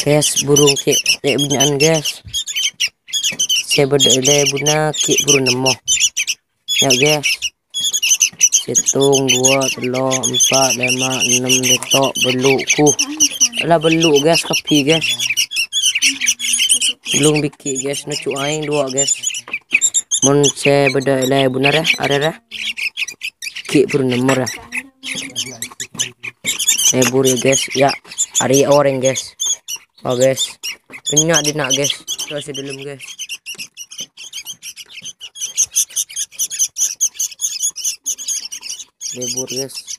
Guys, burung kek bunyaan guys. Saya berdele buna kek burung nemo. Ya guys. Hitung 2, 3, 4, 5, 6 letok belukku. Alah beluk guys, kapi guys. Belum bikik guys, nucuk aing 2 guys. Mun saya berdele benar ya, ada dah. Kek burung nemo dah. Buri guys, ya. Hari orang guys. Oh guys, banyak dia nak guys. Terus dalam guys. Lebur guys.